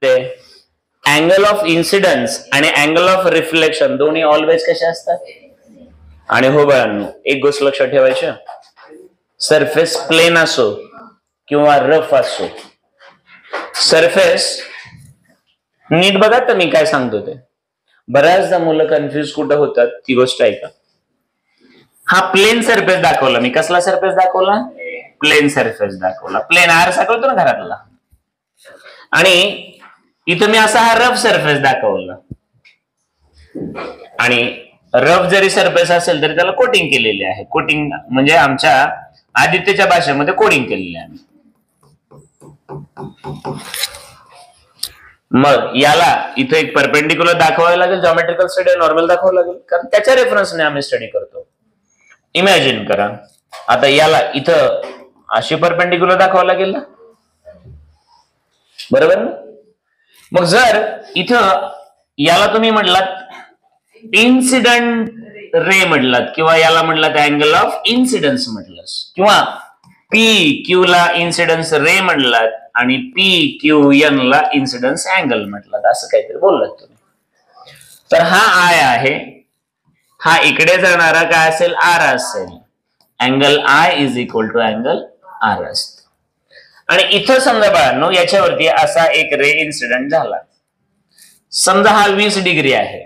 ते angle of incidence आणि angle of reflection दोन्ही ऑलवेज कशा असतात. आणि हो बाळांनो, एक गोष्ट लक्षात ठेवायची, सरफेस प्लेन असो किंवा रफ असो, सरफेस नीट बघा तर मी काय सांगतो ते. बऱ्याचदा मुलं कन्फ्युज कुठं होतात ती गोष्ट आहे का. हा प्लेन सरफेस दाखवला मी. कसला सरफेस दाखवला? प्लेन सरफेस दाखवला. प्लेन आरसा कळतो ना घरातला. आणि इथं मी असा हा रफ सरफेस दाखवला. आणि रफ जरी सरफेस असेल तरी त्याला कोटिंग केलेली आहे. कोटिंग म्हणजे आमच्या आदित्यच्या भाषेमध्ये कोडिंग केलेले आहे. मग याला इथं एक परपेंडिक्युलर दाखवायला लागेल, जॉमेट्रिकल स्टडी नॉर्मल दाखवावं लागेल, कारण त्याच्या रेफरन्सने आम्ही स्टडी करतो. इमॅजिन करा आता याला इथं अशी परपेंडिक्युलर दाखवावं लागेल ना, बरोबर ना. मग जर इथं याला तुम्ही म्हटलात इन्सिडेंट रे म्हटलात किंवा याला म्हटलात अँगल ऑफ इन्सिडन्स म्हटलं किंवा पी क्यू ला इन्सिडन्स रे म्हटलात आणि पी क्यू एन ला इन्सिडन्स अँगल म्हटलात, असं काहीतरी बोललात तुम्ही. तर हा आय आहे, हा इकडे जाणारा काय असेल? आर असेल. Angle i is equal to angle r असते. आणि इथं समजा बाळांनो याच्यावरती असा एक रे इन्सिडेंट झाला. समजा हा 20 डिग्री आहे,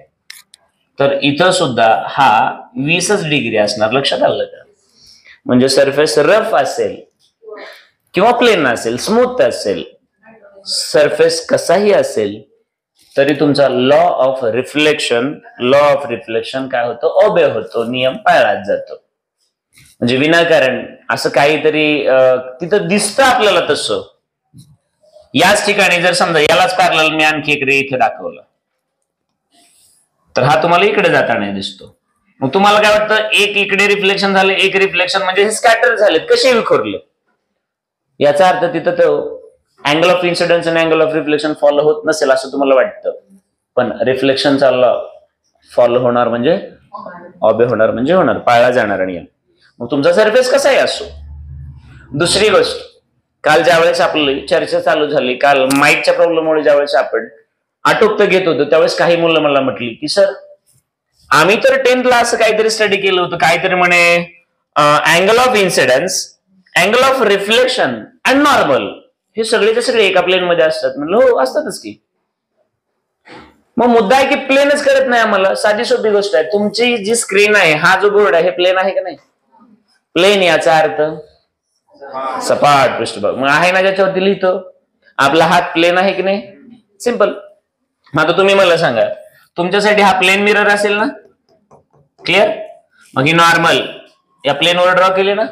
तर इथं सुद्धा हा 20 डिग्री असणार. लक्षात आलं का? म्हणजे सरफेस रफ असेल किंवा प्लेन असेल, स्मूथ असेल, सरफेस कसाही असेल तरी तुमचा लॉ ऑफ रिफ्लेक्शन काय होतो? ओबे होतो, नियम पाळला जातो. म्हणजे विनाकारण असं काहीतरी तिथं दिसतं आपल्याला तसं. याच ठिकाणी जर समजा यालाच पॅरलल मी आणखी एक रे इथे दाखवलं तर हा तुम्हाला इकडे जाताना दिसतो. मग तुम्हाला काय वाटतं? एक इकडे रिफ्लेक्शन झाले, एक रिफ्लेक्शन म्हणजे हे स्कॅटर झालेत, कसे विखुरले. याचा अर्थ तिथं तो अँगल ऑफ इन्सिडन्स आणि अँगल ऑफ रिफ्लेक्शन फॉलो होत नसेल असं तुम्हाला वाटतं. पण रिफ्लेक्शनचा लॉ फॉलो होणार म्हणजे ऑबे होणार म्हणजे होणार, पाळला जाणार नियम. मग तुमचा सरफेस कसाही असो. दुसरी गोष्ट, काल ज्यावेळेस आपली चर्चा चालू झाली, काल माईकच्या प्रॉब्लेममुळे ज्यावेळेस आपण आटोपत घेत होतो त्यावेळेस काही मुलं मला म्हटली की सर आम्ही तर 10th ला असं काहीतरी स्टडी केलं होतं, काहीतरी म्हणे angle of incidence, angle of reflection and normal हे सगळेचे सगळे एका प्लेन मध्ये असतात. म्हणलं हो असतातच की. मग मुद्दा आहे की प्लेनच करत नाही आम्हाला. साधी सोपी गोष्ट आहे, तुमची जी स्क्रीन आहे, हा जो बोर्ड आहे हे प्लेन आहे का नाही? प्लेन याचा अर्थ सपाट पृष्ठभाग. मग आहे ना ज्याच्यावरती लिहितो. आपला हात प्लेन आहे की नाही? सिंपल. मग आता तुम्ही मला सांगा, तुमच्यासाठी हा प्लेन मिरर असेल ना? क्लिअर. मग ही नॉर्मल या प्लेनवर ड्रॉ केली ना,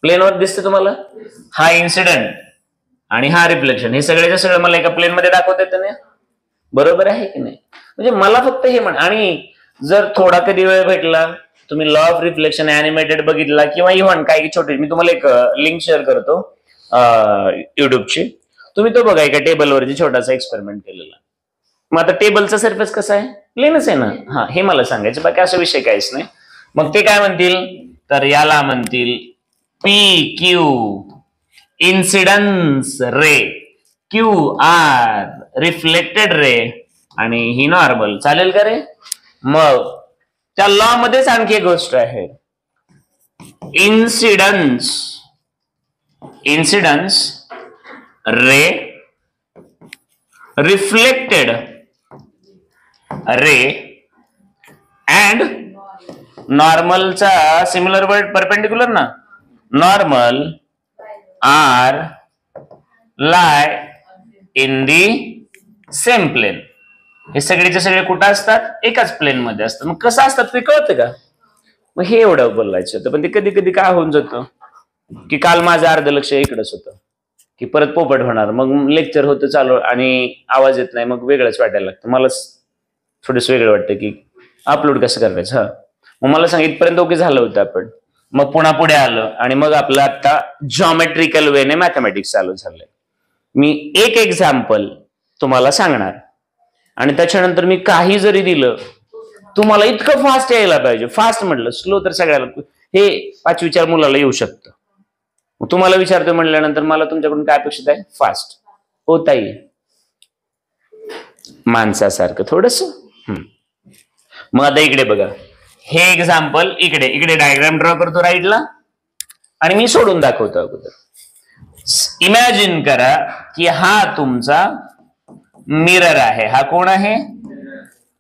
प्लेनवर दिसते तुम्हाला. हा इन्सिडेंट आणि हा रिफ्लेक्शन हे सगळ्याच्या सगळं मला एका प्लेन मध्ये दाखवता येतं ना, बरोबर आहे की नाही? म्हणजे मला फक्त हे म्हण. आणि जर थोडा कधी वेळ भेटला, तुम्ही लॉ ऑफ रिफ्लेक्शन ऍनिमेटेड बघितला किंवा इव्हन काही छोटे, मी तुम्हाला एक लिंक शेअर करतो युट्यूबची, तुम्ही तो बघा. एका टेबलवरती छोटासा एक्सपेरिमेंट केलेला. मग आता टेबलचा सरफेस कसा आहे? प्लेनच आहे ना. हा, हे मला सांगायचं, बाकी असा विषय काहीच नाही. मग ते काय म्हणतील? तर याला म्हणतील पी क्यू इन्सिडन्स रे, क्यू आर रिफ्लेक्टेड रे आणि ही नॉर्मल. चालेल का रे? मग त्या लॉ मध्येच आणखी एक गोष्ट आहे, incidence ray reflected ray and नॉर्मलचा सिमिलर वर्ड परपेंडिक्युलर ना, normal are lie in the same plane. हे सगळेचे सगळे कुठं असतात? एकाच प्लेन मध्ये असतात. मग कसं असतात ते कळतं का? मग हे एवढं बोलायचं होतं. पण ते कधी कधी काय होऊन जातं की काल माझं अर्ध लक्ष इकडंच होतं की परत पोपट होणार, मग लेक्चर होतं चालू आणि आवाज येत नाही, मग वेगळंच वाटायला लागतं. मला थोडंस वेगळं वाटतं की अपलोड कसं करायचं. हा, मग मला सांग इथपर्यंत ओके झालं होतं आपण. मग पुन्हा पुढे आलं आणि मग आपलं आता जॉमेट्रिकल वेने मॅथमॅटिक्स चालू झालंय. मी एक एक्झाम्पल तुम्हाला सांगणार आणि त्याच्यानंतर मी काही जरी दिलं, तुम्हाला इतकं फास्ट यायला पाहिजे. फास्ट म्हटलं, स्लो तर सगळ्याला, हे 5वी मुलाला येऊ शकतं. तुम्हाला विचारतो म्हणल्यानंतर मला तुमच्याकडून काय अपेक्षित आहे? फास्ट. हो ताई, माणसासारखं थोडस. मग आता इकडे बघा, हे एक्झाम्पल इकडे इकडे डायग्राम ड्रॉ करतो राईटला आणि मी सोडून दाखवतो अगोदर. इमॅजिन करा की हा तुमचा मिरर आहे. हा कोण आहे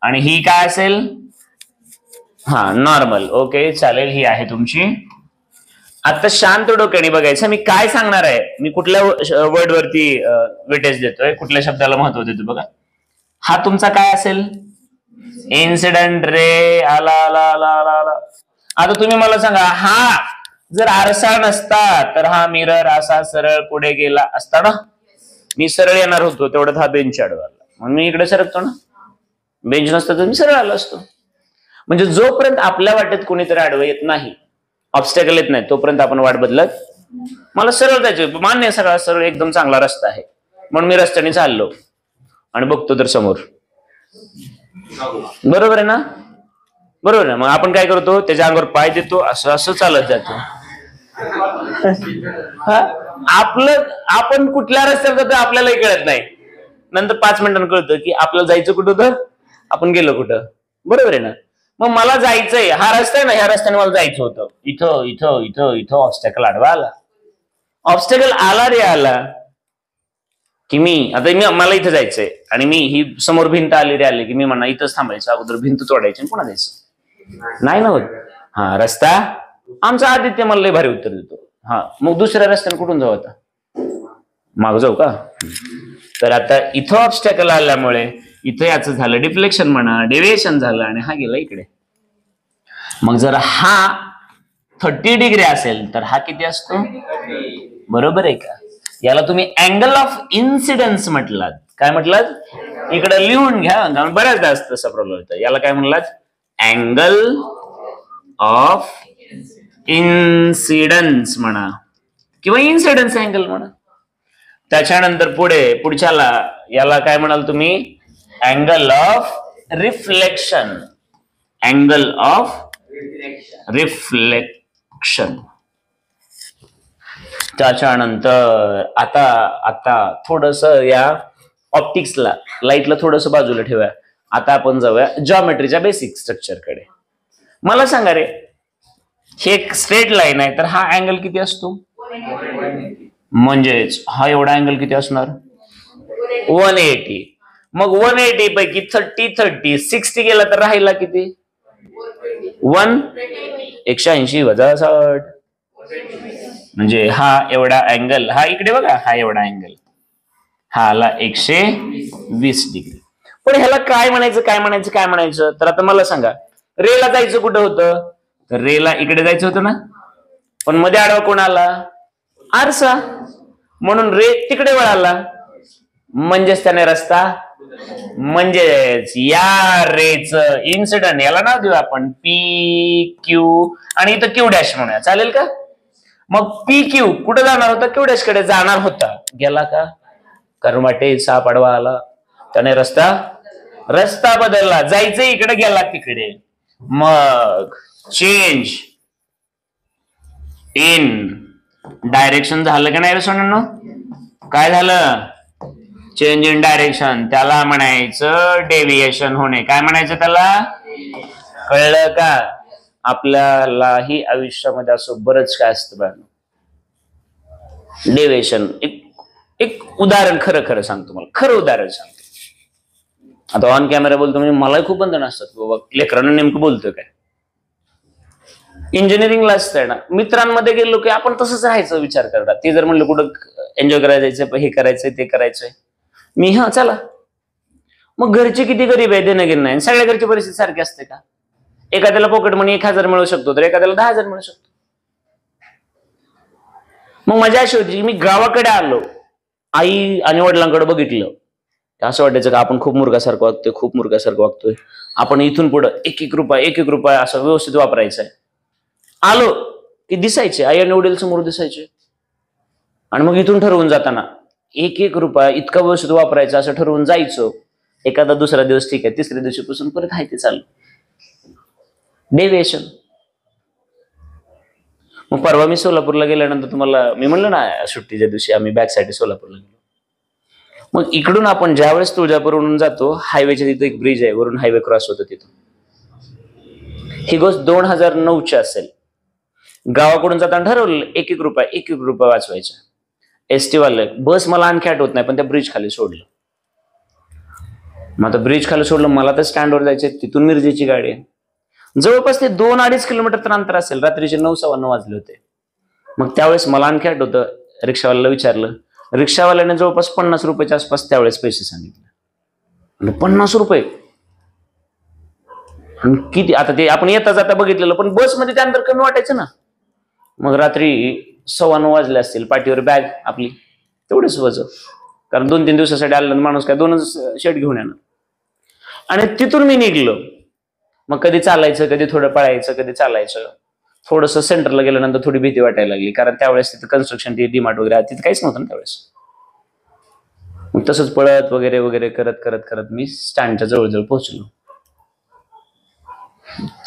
आणि ही काय असेल? हा नॉर्मल. ओके चालेल, ही आहे तुमची. आता शांत डोक्याने बघायचं मी काय सांगणार आहे. मी कुठल्या वर्ड वरती वेटेज देतोय, कुठल्या शब्दाला महत्व देतो बघा. हा तुमचा काय असेल? Incident ray. आला आला आला आला आला. आता तुम्ही मला सांगा, हा जर आरसा नसता तर हा मिरर असा सरळ पुढे गेला असता ना? मी सरळ येणार होतो तेवढ्यात हा बेंच आडवा आला, म्हणून मी इकडे सरकतो ना. बेंच नसतं तर मी सरळ आलो असतो. म्हणजे जोपर्यंत आपल्या वाटेत कोणीतरी आडवं येत नाही, ऑब्स्टॅकल येत नाही, तोपर्यंत आपण वाट बदलत. मला सरळ जायचं, मान्य आहे, सगळा सरळ एकदम चांगला रस्ता आहे, म्हणून मी रस्त्याने चाललो आणि बघतो तर समोर. बरोबर आहे ना? बरोबर आहे. मग आपण काय करतो? त्याच्या अंगावर पाय देतो, असं असं चालत जातो. आपण कुठल्या रस्त्यावर जातो आपल्यालाही कळत नाही. नंतर 5 मिनिटांनी कळतं की आपल्याला जायचं कुठं, तर आपण गेलो कुठं. बरोबर आहे ना? मग मला जायचंय, हा रस्ता आहे ना, ह्या रस्त्याने मला जायचं होतं. इथं इथं इथं इथं ऑब्स्टॅकल आडवा आला. ऑब्स्टॅकल आला रे आला की मला इथं जायचंय आणि मी ही समोर भिंत आली रे आली की मी म्हणा इथंच थांबायचं, अगोदर भिंत तोडायची पुन्हा जायचं. नाही ना होत. हा रस्ता आमचा आदित्य मला लय भारी उत्तर देतो. हा मग दुसऱ्या रस्त्याने कुठून जाऊ? आता माग जाऊ का? तर आता इथं ऑब्स्टॅकल आल्यामुळे इथं याचं झालं डिफ्लेक्शन म्हणा, डेव्हिएशन झालं आणि हा गेला इकडे. मग जर हा 30 डिग्री असेल तर हा किती असतो? बरोबर आहे का? याला तुम्ही अँगल ऑफ इन्सिडन्स म्हटलात. काय म्हटलात? इकडे लिहून घ्या, बऱ्याचदा असतं तसा प्रॉब्लेम होता. याला काय म्हणलात? अँगल ऑफ इन्सिडन्स म्हणा किंवा इन्सिडन्स अँगल म्हणा. त्याच्यानंतर पुढच्याला याला काय म्हणाल तुम्ही? Angle of reflection. Angle of reflection. त्याच्यानंतर आता थोडस या ऑप्टिक्सला, लाईटला थोडस बाजूला ठेवूया. आता आपण जाऊया जॉमेट्रीच्या बेसिक स्ट्रक्चर कडे. मला सांगा रे, हे एक स्ट्रेट लाईन आहे तर हा अँगल किती असतो? म्हणजेच हा एवढा अँगल किती असणार? 180. मग 180 पैकी 30 60 गेला तर राहिला किती? 180 वजा 60. म्हणजे हा एवढा अँगल, हा इकडे बघा, हा एवढा अँगल, हा आला 120 डिग्री. पण ह्याला काय म्हणायचं? तर आता मला सांगा, रेला जायचं कुठं होतं? तर रेला इकडे जायचं होतं ना, पण मध्ये आडवा कोण आला? आरसा. म्हणून रे तिकडे वळाला, म्हणजेच त्याने रस्ता, म्हणजेच या रेच इन्सिडेंट, याला नाव देऊ आपण पी क्यू आणि इथं क्यू डॅश म्हणूया. चालेल का? मग पी क्यू कुठे जाणार होता? क्यू डॅश कडे जाणार होता. गेला का? कारण वाटे साप आडवा आला, त्याने रस्ता बदलला. जायचं इकडे, गेला तिकडे. मग चेंज इन डायरेक्शन झालं का नाही रे सोनांनो? काय झालं? Change in direction. त्याला म्हणायचं डेव्हिएशन होणे. काय म्हणायचं त्याला? कळलं का? आपल्यालाही आयुष्यामध्ये असं बरंच काय असतं बघ. डेव्हिएशन एक उदाहरण खरं सांगतो, मला खरं उदाहरण सांगतो. आता ऑन कॅमेरा बोलतो म्हणजे मलाही खूप बंधन असतात बाबा, लेकरांना नेमकं बोलतोय काय. इंजिनिअरिंगला असतंय ना, मित्रांमध्ये गेलो की आपण तसंच राहायचं विचार करतात. ते जर म्हणलं कुठं एन्जॉय करायला जायचं, हे करायचंय ते करायचंय, मी हा चला. मग घरचे किती गरीब आहे देणं घेणं नाही. सगळ्या घरची परिस्थिती सारखी असते का? एखाद्याला पॉकेट मनी 1000 मिळू शकतो तर एखाद्याला 10,000 मिळू शकतो. मग मजा अशी होती, मी गावाकडे आलो, आई आणि वडिलांकडे बघितलं, असं वाटायचं का आपण खूप मूर्खासारखं वागतोय. आपण इथून पुढं एक एक रुपया असं व्यवस्थित वापरायचं आहे. आलो की दिसायचे, आई आणि वडील समोर दिसायचे. आणि मग इथून ठरवून जाताना एक रुपया इतका व्यवस्थित वापरायचा असं ठरवून जायचो. एखादा दुसरा दिवस ठीक आहे, तिसऱ्या दिवशीपासून परत आहे ते चालू. डेव्हिएशन. मग परवा मी सोलापूरला गेल्यानंतर तुम्हाला मी म्हणलं ना, सुट्टीच्या दिवशी आम्ही बॅक साठी सोलापूरला गेलो. मग इकडून आपण ज्यावेळेस तुळजापूरवरून जातो, हायवेच्या तिथे एक ब्रिज आहे, वरून हायवे क्रॉस होतो तिथून. ही गोष्ट 2009ची असेल. गावाकडून जाताना ठरवलं एक एक रुपया वाचवायचा. एसटी वाले बस मला आणखी आठवत नाही, पण त्या ब्रिज खाली सोडलं. मग आता ब्रिज खाली सोडलं, मला तर स्टँडवर जायचंय, तिथून मिरजेची गाडी आहे. जवळपास ते 2-2.5 किलोमीटर अंतर असेल. रात्रीचे 9-9:15 वाजले होते. मग त्यावेळेस मला आणखी आठवतं, रिक्षावाल्याला विचारलं. रिक्षावाल्याने जवळपास 50 रुपयाच्या आसपास त्यावेळेस पैसे सांगितले. 50 रुपये किती? आता ते आपण येता जाता बघितलेलं, पण बसमध्ये ते अंतर कमी वाटायचं ना. मग रात्री 9:15 वाजले असतील, पाठीवर बॅग आपली, तेवढेच वजन, कारण 2-3 दिवसासाठी आलेला माणूस काय 2च शर्ट घेऊन येणार. आणि तिथून मी निघलो. मग कधी चालायचं, कधी थोडं पळायचं, कधी चालायचं. थोडस सेंटरला गेल्यानंतर थोडी भीती वाटायला लागली, कारण त्यावेळेस तिथे कन्स्ट्रक्शन, डीमार्ट वगैरे तिथे काहीच नव्हतं ना त्यावेळेस. मग तसंच पळत वगैरे वगैरे करत करत करत मी स्टँडच्या जवळजवळ पोहोचलो.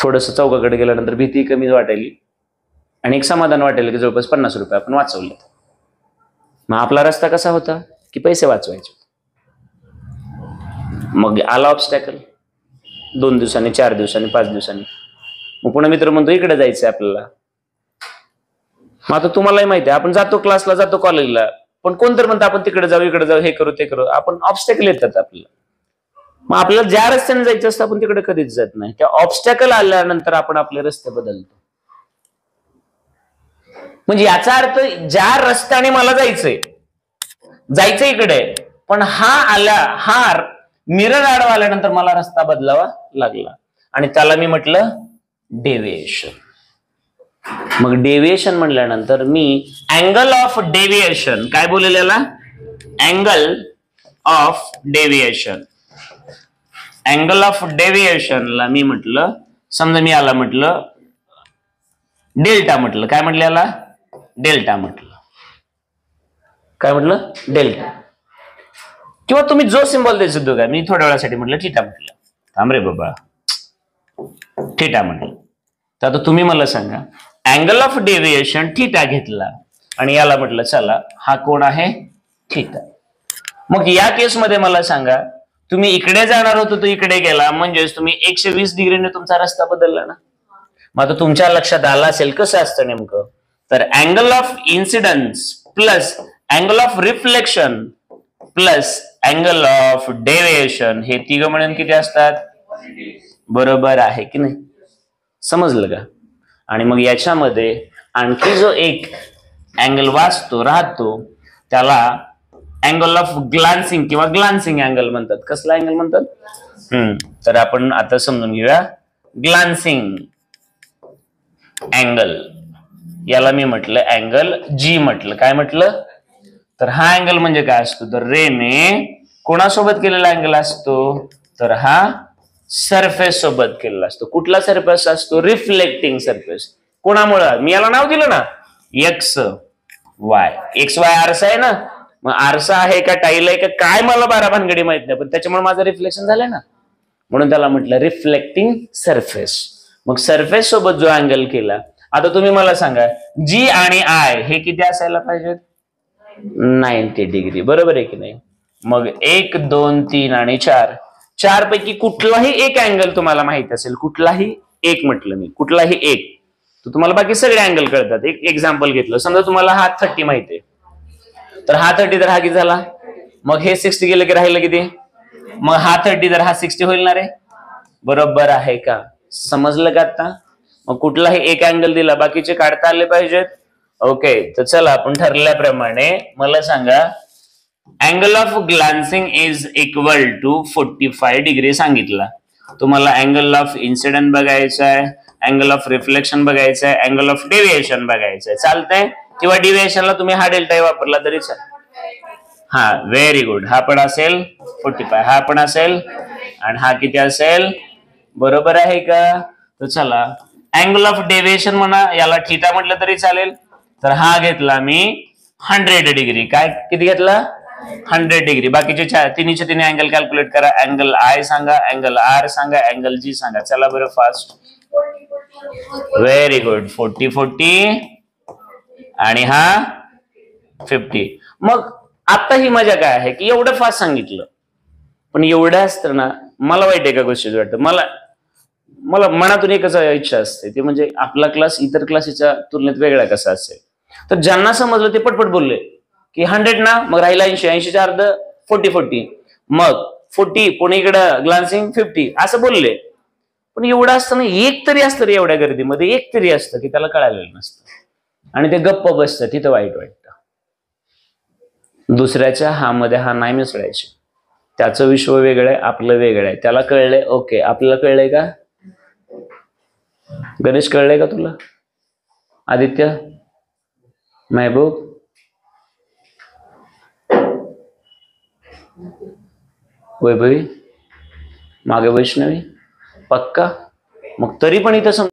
थोडस चौकाकडे गेल्यानंतर भीती कमी वाटायली आणि एक समाधान वाटायला की जवळपास 50 रुपये आपण वाचवले. मग आपला रस्ता कसा होता की पैसे वाचवायचे. मग आला ऑब्स्टॅकल 2 दिवसांनी, 4 दिवसांनी, 5 दिवसांनी. मग पुन्हा मित्र म्हणतो इकडे जायचंय आपल्याला. मग आता तुम्हालाही माहिती आहे, आपण जातो क्लासला, जातो कॉलेजला, पण कोणतरी म्हणतं आपण तिकडे जाऊ, इकडे जाऊ, हे करू, ते करू. आपण ऑब्स्टॅकल येतात आपल्याला. मग आपल्याला ज्या रस्त्याने जायचं असतं आपण तिकडे कधीच जात नाही. त्या ऑब्स्टॅकल आल्यानंतर आपण आपले रस्ते बदलतो. म्हणजे याचा अर्थ ज्या रस्त्याने मला जायचंय इकडे, पण हा मिरर आडवा आल्यानंतर मला रस्ता बदलावा लागला आणि त्याला मी म्हटलं डेव्हिएशन. मग डेव्हिएशन म्हणल्यानंतर मी अँगल ऑफ डेव्हिएशन काय बोललेला, angle of deviation. Angle of डेव्हिएशनला मी म्हटलं, समजा मी याला म्हटलं डेल्टा, म्हटलं काय म्हटलं याला, डेल्टा म्हटलं. काय म्हटलं, डेल्टा. किंवा तुम्ही जो सिंबल द्यायचं दोघा, मी थोड्या वेळासाठी म्हटलं थिटा म्हटलं. थांब रे बाबा, थिटा म्हटलं. तर आता तुम्ही मला सांगा, अँगल ऑफ डेव्हिएशन थिटा घेतला आणि याला म्हटलं चला हा कोण आहे, थिटा. मग या केसमध्ये मला सांगा, तुम्ही इकडे जाणार होतो तो इकडे गेला, म्हणजेच तुम्ही 120 डिग्रीने तुमचा रस्ता बदलला ना. मग आता तुमच्या लक्षात आलं असेल कसं असतं नेमकं. तर angle of incidence plus angle of reflection plus angle of deviation हे तिघं मिळून किती असतात, बरोबर आहे की नाही, समजलं का. आणि मग याच्यामध्ये आणखी जो एक अँगल राहतो त्याला अँगल ऑफ ग्लान्सिंग किंवा ग्लान्सिंग अँगल म्हणतात. कसला अँगल म्हणतात, तर आपण आता समजून घेऊया. ग्लान्सिंग अँगल, याला मी म्हटलं अँगल जी म्हटलं. काय म्हटलं, तर हा अँगल म्हणजे काय असतो, तर रेने कोणासोबत केलेला अँगल असतो, तर हा सरफेस सोबत केलेला असतो. कुठला सरफेस असतो, रिफ्लेक्टिंग सरफेस. कोणामुळं, मी याला नाव दिलं ना एक्स वाय आरसा आहे ना. मग आरसा आहे का टाईल आहे का काय मला 12 भानगडी माहित नाही, पण त्याच्यामुळे माझं रिफ्लेक्शन झालंय ना, म्हणून त्याला म्हटलं रिफ्लेक्टिंग सरफेस. मग सरफेस सोबत जो अँगल केला, आता तुम्ही मला सांगा जी आणि आय हे किती असायला पाहिजेत, 90 डिग्री, बरोबर आहे की नाही. मग 1, 2, 3 आणि 4 पैकी कुठलाही एक अँगल तुम्हाला माहित असेल, कुठलाही एक म्हटलं मी, कुठलाही एक, तर तुम्हाला बाकी सगळे अँगल कळतात. एक एक्झाम्पल घेतलं, समजा तुम्हाला हा 30 माहिती आहे, तर हा 30 तर हा किती झाला, मग हे 60 गेलं की राहिलं किती, मग हा 30 तर हा 60 होईल ना रे, बरोबर आहे का, समजलं का आता. मग कुठलाही एक अँगल दिला, बाकीचे काढता आले पाहिजेत. ओके, तर चला आपण ठरल्याप्रमाणे मला सांगा, angle of glancing is equal to 45 degree सांगितला. तुम्हाला अँगल ऑफ इन्सिडेंट बघायचा आहे, अँगल ऑफ रिफ्लेक्शन बघायचं आहे, अँगल ऑफ डेव्हिएशन बघायचं आहे. चालतंय, किंवा डेव्हिएशनला तुम्ही हा डेल्टा वापरला तरी चालेल. हा, व्हेरी गुड. हा पण असेल 45, हा पण असेल, आणि हा किती असेल, बरोबर आहे का. तर चला अँगल ऑफ डेव्हिएशन म्हणा, याला थिटा म्हटलं तरी चालेल. तर हा घेतला मी 100 डिग्री. काय किती घेतला, 100 डिग्री. बाकीचे तिन्हीचे तिन्ही अँगल कॅल्क्युलेट करा. अँगल आय सांगा, अँगल आर सांगा, अँगल जी सांगा. चला बरं फास्ट. Very good. 40 40 आणि हा 50. मग आता ही मजा काय आहे की एवढं फास्ट सांगितलं, पण एवढं असतं ना, मला वाईट एका गोष्टीचं वाटतं, मला मला मनातून एकच इच्छा असते, ते म्हणजे आपला क्लास इतर क्लासेसच्या तुलनेत वेगळा कसा असेल. तर ज्यांना समजलं ते पटपट बोलले की 100 ना, मग राहिला 80, 80च्या अर्ध 40, मग 40 पुणे इकडं ग्लान्सिंग 50 असं बोलले. पण एवढं असतं ना, एक तरी असतं रे एवढ्या गर्दीमध्ये, एक तरी असतं की त्याला कळालेलं नसतं आणि ते गप्प बसतं, तिथं वाईट वाटतं. दुसऱ्याच्या हा मध्ये हा नाही मिसळायचे. त्याचं विश्व वेगळं आहे, आपलं वेगळं आहे. त्याला कळलंय, ओके. आपल्याला कळलंय का? गणेश कळलंय का तुला? आदित्य, महबूब, वैभवी, मागे वैष्णवी, पक्का? मग तरी पण इथं